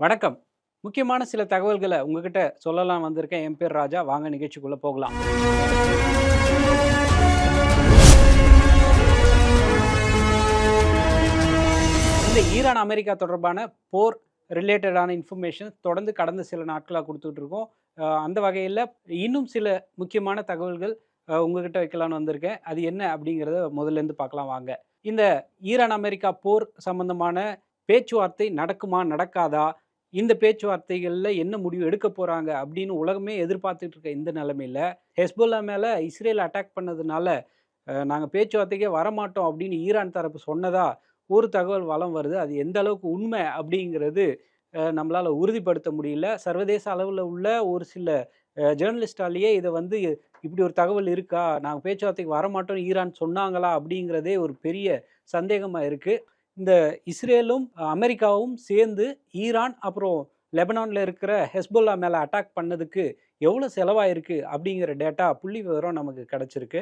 வணக்கம். முக்கியமான சில தகவல்கள உங்ககிட்ட சொல்லலாம் வந்திருக்கேன். என் பேர் ராஜா. வாங்க நிகழ்ச்சிக்குள்ள போகலாம். இந்த ஈரான், அமெரிக்கா தொடர்பான போர் ரிலேட்டடான இன்ஃபர்மேஷன் தொடர்ந்து கடந்த சில நாட்களா குடுத்துட்டு இருக்கோம். அந்த வகையில இன்னும் சில முக்கியமான தகவல்கள் உங்ககிட்ட வைக்கலான்னு வந்திருக்கேன். அது என்ன அப்படிங்கிறத முதல்லேருந்து பார்க்கலாம் வாங்க. இந்த ஈரான், அமெரிக்கா போர் சம்பந்தமான பேச்சுவார்த்தை நடக்குமா? நடக்காதா? இந்த பேச்சுவார்த்தைகள்ல என்ன முடிவு எடுக்க போறாங்க? அப்படின்னு உலகமே எதிர்பார்த்துட்டு இருக்க இந்த நிலைமையில, ஹெஸ்புல்லா மேல இஸ்ரேல் அட்டாக் பண்ணதுனால, நாங்க பேச்சுவார்த்தைக்கே வரமாட்டோம் அப்படின்னு ஈரான் தரப்பு சொன்னதா ஒரு தகவல் வலம் வருது. அது எந்த அளவுக்கு உண்மை அப்படிங்கிறது நம்மளால உறுதிப்படுத்த முடியல. சர்வதேச அளவுல உள்ள ஒரு சில ஜேர்னலிஸ்ட்டாலேயே இத வந்து இப்படி ஒரு தகவல் இருக்கா? நாங்க பேச்சுவார்த்தைக்கு வரமாட்டோம்னு ஈரான் சொன்னாங்களா? அப்படிங்கிறதே ஒரு பெரிய சந்தேகமா இருக்கு. இந்த இஸ்ரேலும், அமெரிக்காவும் சேர்ந்து ஈரான், அப்புறம் லெபனான்ல இருக்கிற ஹெஸ்புல்லா மேல அட்டாக் பண்ணதுக்கு எவ்வளோ செலவாயிருக்கு அப்படிங்கிற டேட்டா புள்ளி விவரம் நமக்கு கிடைச்சிருக்கு.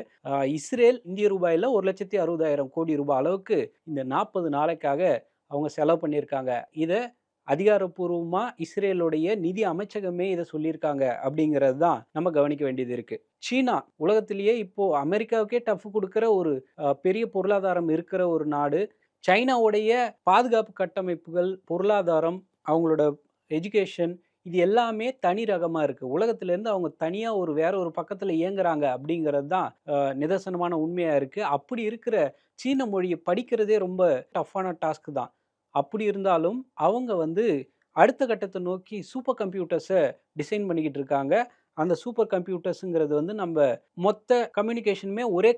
இஸ்ரேல் இந்திய ரூபாயில ரூ. 1,60,000 கோடி அளவுக்கு இந்த 40 நாளைக்காக அவங்க செலவு பண்ணியிருக்காங்க. இத அதிகாரப்பூர்வமா இஸ்ரேலுடைய நிதி அமைச்சகமே இத சொல்லியிருக்காங்க அப்படிங்கிறது தான் நம்ம கவனிக்க வேண்டியது இருக்கு. சீனா உலகத்திலேயே இப்போ அமெரிக்காவுக்கே டஃப் குடுக்கிற ஒரு பெரிய பொருளாதாரம் இருக்கிற ஒரு நாடு. சைனாவுடைய பாதுகாப்பு கட்டமைப்புகள், பொருளாதாரம், அவங்களோட எஜுகேஷன் இது எல்லாமே தனி ரகமா இருக்கு. உலகத்திலேருந்து அவங்க தனியா வேற ஒரு பக்கத்துல இயங்குறாங்க அப்படிங்கிறது தான் நிதர்சனமான உண்மையா இருக்கு. அப்படி இருக்கிற சீன மொழிய படிக்கிறதே ரொம்ப டஃப்பான டாஸ்க் தான். அப்படி இருந்தாலும் அவங்க வந்து அடுத்த கட்டத்த நோக்கி சூப்பர் கம்ப்யூட்டர்ஸ டிசைன் பண்ணிக்கிட்டு இருக்காங்க. அந்த சூப்பர் கம்ப்யூட்டர்ஸ்ங்கிறது வந்து நம்ப மொத்த கம்யூனிகேஷனுமே ஒரே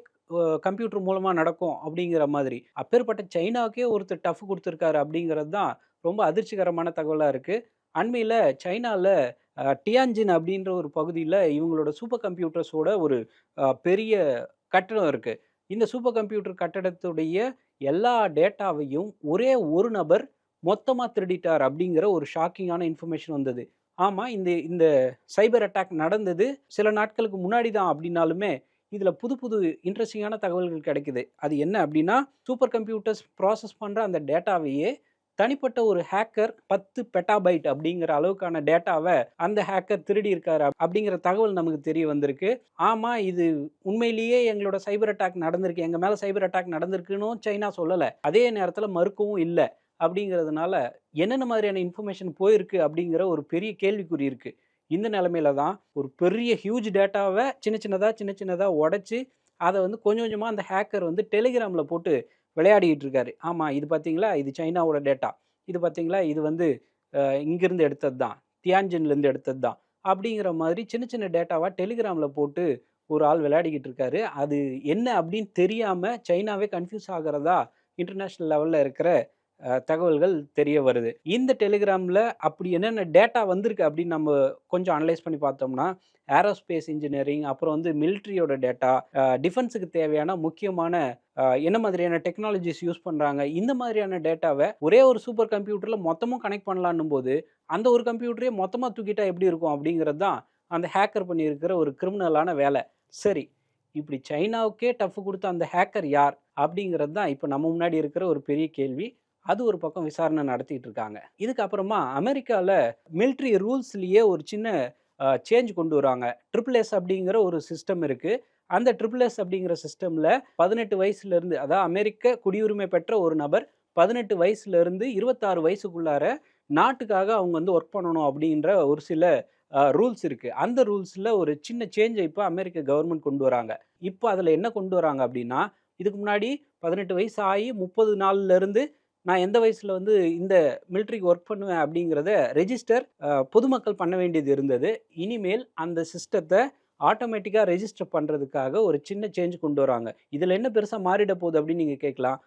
கம்ப்யூட்டர் மூலமா நடக்கும் அப்படிங்கிற மாதிரி. அப்பேற்பட்ட சைனாவுக்கே ஒருத்தர் டஃப் குடுத்துருக்காரு அப்படிங்கிறது தான் ரொம்ப அதிர்ச்சிகரமான தகவலா இருக்கு. அண்மையில சைனால டியான்ஜின் அப்படின்ற ஒரு பகுதியில இவங்களோட சூப்பர் கம்ப்யூட்டர்ஸோட ஒரு பெரிய கட்டடம் இருக்கு. இந்த சூப்பர் கம்ப்யூட்டர் கட்டடத்துடைய எல்லா டேட்டாவையும் ஒரே ஒரு நபர் மொத்தமா திருடிட்டார் அப்படிங்கிற ஒரு ஷாக்கிங்கான இன்ஃபர்மேஷன் வந்தது. ஆமா, இந்த இந்த சைபர் அட்டாக் நடந்தது சில நாட்களுக்கு முன்னாடி தான் அப்படின்னாலுமே, இதுல புது புது இன்ட்ரஸ்டிங்கான தகவல்கள் கிடைக்குது. அது என்ன அப்படின்னா, சூப்பர் கம்ப்யூட்டர்ஸ் ப்ராசஸ் பண்ற அந்த டேட்டாவையே தனிப்பட்ட ஒரு ஹேக்கர் 10 பெட்டாபைட் அப்படிங்கிற அளவுக்கான டேட்டாவ அந்த ஹேக்கர் திருடியிருக்காரு அப்படிங்கிற தகவல் நமக்கு தெரிய வந்திருக்கு. ஆமா, இது உண்மையிலேயே எங்களோட சைபர் அட்டாக் நடந்திருக்கு. எங்க மேல சைபர் அட்டாக் நடந்திருக்குன்னும் சைனா சொல்லல. அதே நேரத்துல மறுக்கவும் இல்ல. அப்படிங்கிறதுனால என்னென்ன மாதிரியான இன்ஃபர்மேஷன் போயிருக்கு அப்படிங்கிற ஒரு பெரிய கேள்விக்குறி இருக்கு. இந்த நிலைமையில தான் ஒரு பெரிய ஹியூஜ் டேட்டாவ சின்ன சின்னதா உடைச்சு, அத வந்து கொஞ்சம் கொஞ்சமா அந்த ஹேக்கர் வந்து டெலிகிராம்ல போட்டு விளையாடிட்டு இருக்காரு. ஆமா, இது பார்த்தீங்களா? இது சைனாவோட டேட்டா. இது பார்த்தீங்களா? இது வந்து இங்கிருந்து எடுத்தது தான். தியான்ஜின்லேருந்து எடுத்தது தான். அப்படிங்கிற மாதிரி சின்ன சின்ன டேட்டாவா டெலிகிராம்ல போட்டு ஒரு ஆள் விளையாடிக்கிட்டு இருக்காரு. அது என்ன அப்படின்னு தெரியாம சைனாவே கன்ஃப்யூஸ் ஆகுறதா இன்டர்நேஷனல் லெவல்ல இருக்கிற தகவல்கள் தெரிய வருது. இந்த டெலிகிராம்ல அப்படி என்னென்ன டேட்டா வந்திருக்கு அப்படின்னு நம்ம கொஞ்சம் அனலைஸ் பண்ணி பார்த்தோம்னா, ஏரோஸ்பேஸ் இன்ஜினியரிங், அப்புறம் வந்து மிலிட்டரியோட டேட்டா, டிஃபென்ஸுக்கு தேவையான முக்கியமான என்ன மாதிரியான டெக்னாலஜிஸ் யூஸ் பண்றாங்க. இந்த மாதிரியான டேட்டாவ ஒரே ஒரு சூப்பர் கம்ப்யூட்டர்ல மொத்தமும் கனெக்ட் பண்ணலான்னும்போது, அந்த ஒரு கம்ப்யூட்டரையே மொத்தமா தூக்கிட்டா எப்படி இருக்கும் அப்படிங்கிறது தான் அந்த ஹேக்கர் பண்ணியிருக்கிற ஒரு கிரிமினலான வேலை. சரி, இப்படி சைனாவுக்கே டஃப் குடுத்த அந்த ஹேக்கர் யார்? அப்படிங்கிறது தான் இப்ப நம்ம முன்னாடி இருக்கிற ஒரு பெரிய கேள்வி. அது ஒரு பக்கம் விசாரணை நடத்திட்டு இருக்காங்க. இதுக்கு அப்புறமா அமெரிக்கால மிலிட்டரி ரூல்ஸ்லயே ஒரு சின்ன சேஞ்ச் கொண்டு வராங்க. எஸ் அப்படிங்கிற ஒரு சிஸ்டம் இருக்கு. அந்த எஸ் அப்படிங்கிற சிஸ்டம்ல 18 வயசுலேருந்து, அதாவது அமெரிக்க குடியுரிமை பெற்ற ஒரு நபர் 18 வயசுலேருந்து 26 வயசுக்குள்ளார நாட்டுக்காக அவங்க வந்து ஒர்க் பண்ணணும் அப்படின்ற ஒரு சில ரூல்ஸ் இருக்கு. அந்த ரூல்ஸ்ல ஒரு சின்ன சேஞ்ச இப்ப அமெரிக்க கவர்மெண்ட் கொண்டு வராங்க. இப்ப அதுல என்ன கொண்டு வராங்க அப்படின்னா, இதுக்கு முன்னாடி 18 வயசு ஆகி 30 நாள்ல இருந்து நான் எந்த வயசுல வந்து இந்த மிலிட்டரிக்கு ஒர்க் பண்ணுவேன் அப்படிங்கிறத ரெஜிஸ்டர் பொதுமக்கள் பண்ண வேண்டியது இருந்தது. இனிமேல் அந்த சிஸ்டத்த ஆட்டோமேட்டிக்கா ரெஜிஸ்டர் பண்றதுக்காக ஒரு சின்ன சேஞ்ச் கொண்டு வராங்க. இதுல என்ன பெருசா மாறிட போகுது அப்படின்னு நீங்க கேட்கலாம்.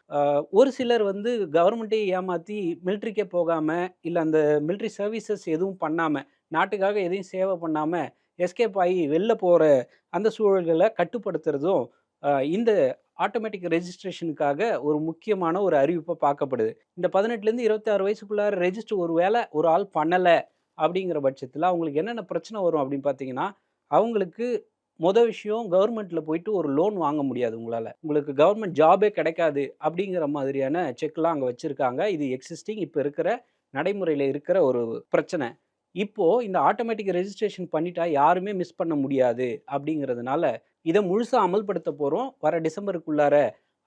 ஒரு சிலர் வந்து கவர்மெண்ட்டையே ஏமாத்தி மிலிட்டரிக்கே போகாம, இல்ல அந்த மிலிட்டரி சர்வீசஸ் எதுவும் பண்ணாம, நாட்டுக்காக எதையும் சேவை பண்ணாம எஸ்கேப் ஆகி வெளில போற அந்த சூழல்கள கட்டுப்படுத்துறதும் இந்த ஆட்டோமேட்டிக் ரெஜிஸ்ட்ரேஷனுக்காக ஒரு முக்கியமான ஒரு அறிவிப்பா பார்க்கப்படுது. இந்த 18லேருந்து 26 வயசுக்குள்ளார ரெஜிஸ்டர் ஒரு வேள ஒரு ஆள் பண்ணல அப்படிங்கிற பட்சத்தில அவங்களுக்கு என்னென்ன பிரச்சனை வரும் அப்படின்னு பார்த்தீங்கன்னா, அவங்களுக்கு விஷயம் கவர்மெண்ட்ல போயிட்டு ஒரு லோன் வாங்க முடியாது உங்களால. உங்களுக்கு கவர்மெண்ட் ஜாபே கிடைக்காது அப்படிங்கிற மாதிரியான செக்லாம் அங்க வச்சிருக்காங்க. இது எக்ஸிஸ்டிங் இப்ப இருக்கிற நடைமுறையில் இருக்கிற ஒரு பிரச்சனை. இப்போ இந்த ஆட்டோமேட்டிக் ரெஜிஸ்ட்ரேஷன் பண்ணிட்டா யாருமே மிஸ் பண்ண முடியாது அப்படிங்கிறதுனால இதை முழுசா அமல்படுத்த போறோம் வர டிசம்பருக்குள்ளார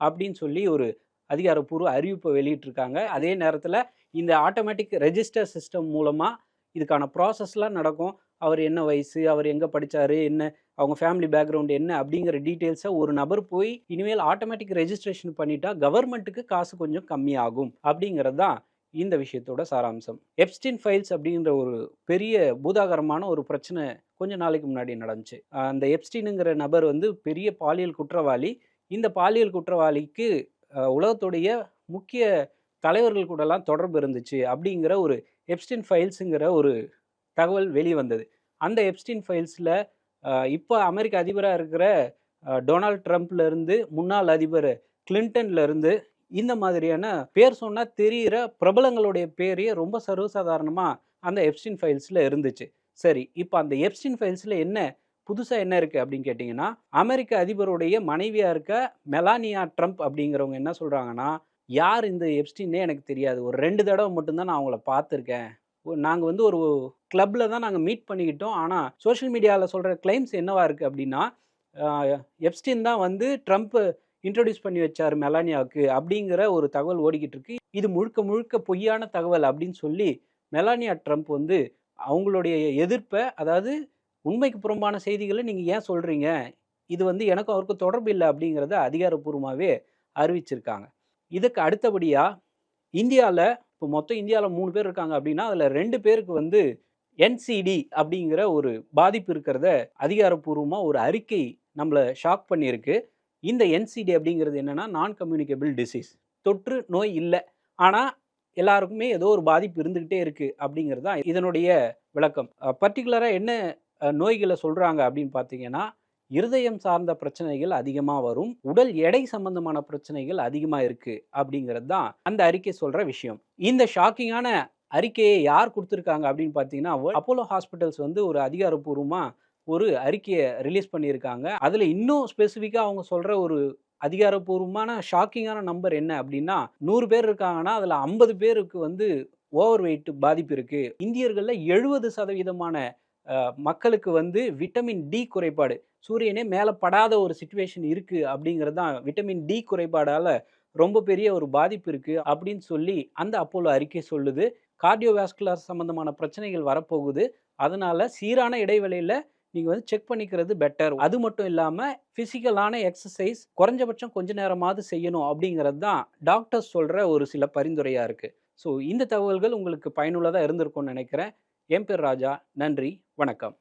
அப்படின்னு சொல்லி ஒரு அதிகாரப்பூர்வ அறிவிப்பை வெளியிட்டிருக்காங்க. அதே நேரத்தில் இந்த ஆட்டோமேட்டிக் ரெஜிஸ்டர் சிஸ்டம் மூலமா இதுக்கான ப்ராசஸ்லாம் நடக்கும். அவர் என்ன வயசு, அவர் எங்கே படித்தாரு, என்ன அவங்க ஃபேமிலி பேக்ரவுண்ட் என்ன அப்படிங்கிற டீட்டெயில்ஸை ஒரு நபர் போய் இனிமேல் ஆட்டோமேட்டிக் ரெஜிஸ்ட்ரேஷன் பண்ணிட்டா கவர்மெண்ட்டுக்கு காசு கொஞ்சம் கம்மியாகும் அப்படிங்கிறது தான் இந்த விஷயத்தோட சாராம்சம். எப்ஸ்டீன் ஃபைல்ஸ் அப்படிங்கிற ஒரு பெரிய பூதாகரமான ஒரு பிரச்சனை கொஞ்ச நாளைக்கு முன்னாடி நடந்துச்சு. அந்த எப்ஸ்டீனுங்கிற நபர் வந்து பெரிய பாலியல் குற்றவாளி. இந்த பாலியல் குற்றவாளிக்கு உலகத்துடைய முக்கிய தலைவர்கள் கூடலாம் தொடர்பு இருந்துச்சு அப்படிங்கிற ஒரு எப்ஸ்டீன் ஃபைல்ஸுங்கிற ஒரு தகவல் வெளிவந்தது. அந்த எப்ஸ்டீன் ஃபைல்ஸில் இப்போ அமெரிக்க அதிபராக இருக்கிற டொனால்ட் ட்ரம்ப்லேருந்து முன்னாள் அதிபர் கிளின்டன்லேருந்து இந்த மாதிரியான பேர் சொன்னால் தெரிகிற பிரபலங்களுடைய பேரே ரொம்ப சர்வசாதாரணமாக அந்த எப்ஸ்டீன் ஃபைல்ஸில் இருந்துச்சு. சரி, இப்போ அந்த எப்ஸ்டீன் ஃபைல்ஸில் என்ன புதுசாக என்ன இருக்குது அப்படின்னு கேட்டிங்கன்னா, அமெரிக்க அதிபருடைய மனைவியாக இருக்க மெலானியா ட்ரம்ப் அப்படிங்கிறவங்க என்ன சொல்கிறாங்கன்னா, யார் இந்த எப்ஸ்டீன்னே எனக்கு தெரியாது. ஒரு 2 தடவை மட்டும்தான் நான் அவங்கள பார்த்துருக்கேன். நாங்கள் வந்து ஒரு கிளப்பில் தான் நாங்கள் மீட் பண்ணிக்கிட்டோம். ஆனால் சோஷியல் மீடியாவில் சொல்கிற கிளைம்ஸ் என்னவா இருக்குது அப்படின்னா, எப்ஸ்டீன் தான் வந்து ட்ரம்ப் இன்ட்ரடியூஸ் பண்ணி வச்சார் மெலானியாவுக்கு அப்படிங்கிற ஒரு தகவல் ஓடிக்கிட்டு இருக்கு. இது முழுக்க முழுக்க பொய்யான தகவல் அப்படின்னு சொல்லி மெலானியா ட்ரம்ப் வந்து அவங்களுடைய எதிர்ப்பை, அதாவது உண்மைக்கு புறம்பான செய்திகளை நீங்கள் ஏன் சொல்கிறீங்க, இது வந்து எனக்கும் அவருக்கும் தொடர்பு இல்லை அப்படிங்கிறத அதிகாரப்பூர்வமாகவே அறிவிச்சிருக்காங்க. இதுக்கு அடுத்தபடியாக இந்தியாவில் இப்போ மொத்தம் இந்தியாவில் 3 பேர் இருக்காங்க அப்படின்னா அதில் 2 பேருக்கு வந்து என்சிடி அப்படிங்கிற ஒரு பாதிப்பு இருக்கிறத அதிகாரப்பூர்வமாக ஒரு அறிக்கை நம்மளை ஷாக் பண்ணியிருக்கு. இந்த என்சிடி அப்படிங்கிறது என்னென்னா நான் கம்யூனிகபிள் டிசீஸ், தொற்று நோய் இல்லை, ஆனால் எல்லாருக்குமே ஏதோ ஒரு பாதிப்பு இருந்துக்கிட்டே இருக்குது அப்படிங்கிறது தான் இதனுடைய விளக்கம். பர்டிகுலராக என்ன நோய்களை சொல்கிறாங்க அப்படின்னு பார்த்தீங்கன்னா, இருதயம் சார்ந்த பிரச்சனைகள் அதிகமாக வரும், உடல் எடை சம்பந்தமான பிரச்சனைகள் அதிகமாக இருக்குது அப்படிங்கிறது தான் அந்த அறிக்கை சொல்கிற விஷயம். இந்த ஷாக்கிங்கான அறிக்கையை யார் கொடுத்துருக்காங்க அப்படின்னு பார்த்தீங்கன்னா, அப்போலோ ஹாஸ்பிட்டல்ஸ் வந்து ஒரு அதிகாரப்பூர்வமாக ஒரு அறிக்கையை ரிலீஸ் பண்ணியிருக்காங்க. அதில் இன்னும் ஸ்பெசிஃபிக்காக அவங்க சொல்கிற ஒரு அதிகாரப்பூர்வமான ஷாக்கிங்கான நம்பர் என்ன அப்படின்னா, 100 பேர் இருக்காங்கன்னா அதில் 50 பேருக்கு வந்து ஓவர் வெயிட் பாதிப்பு இருக்குது. இந்தியர்களில் 70% மக்களுக்கு வந்து விட்டமின் டி குறைபாடு, சூரியனே மேலே படாத ஒரு சிச்சுவேஷன் இருக்குது அப்படிங்கிறது தான், விட்டமின் டி குறைபாடால் ரொம்ப பெரிய ஒரு பாதிப்பு இருக்குது அப்படின்னு சொல்லி அந்த அப்போலோ அறிக்கை சொல்லுது. கார்டியோவாஸ்குலர் சம்மந்தமான பிரச்சனைகள் வரப்போகுது, அதனால் சீரான இடைவெளியில் நீங்கள் வந்து செக் பண்ணிக்கிறது பெட்டர். அது மட்டும் இல்லாமல் ஃபிசிக்கலான எக்ஸசைஸ் குறைஞ்சபட்சம் கொஞ்ச நேரமாவது செய்யணும் அப்படிங்கிறது தான் டாக்டர்ஸ் சொல்கிற ஒரு சில பரிந்துரையாக இருக்குது. ஸோ இந்த தகவல்கள் உங்களுக்கு பயனுள்ளதாக இருந்திருக்கும்னு நினைக்கிறேன். என் பேர் ராஜா. நன்றி, வணக்கம்.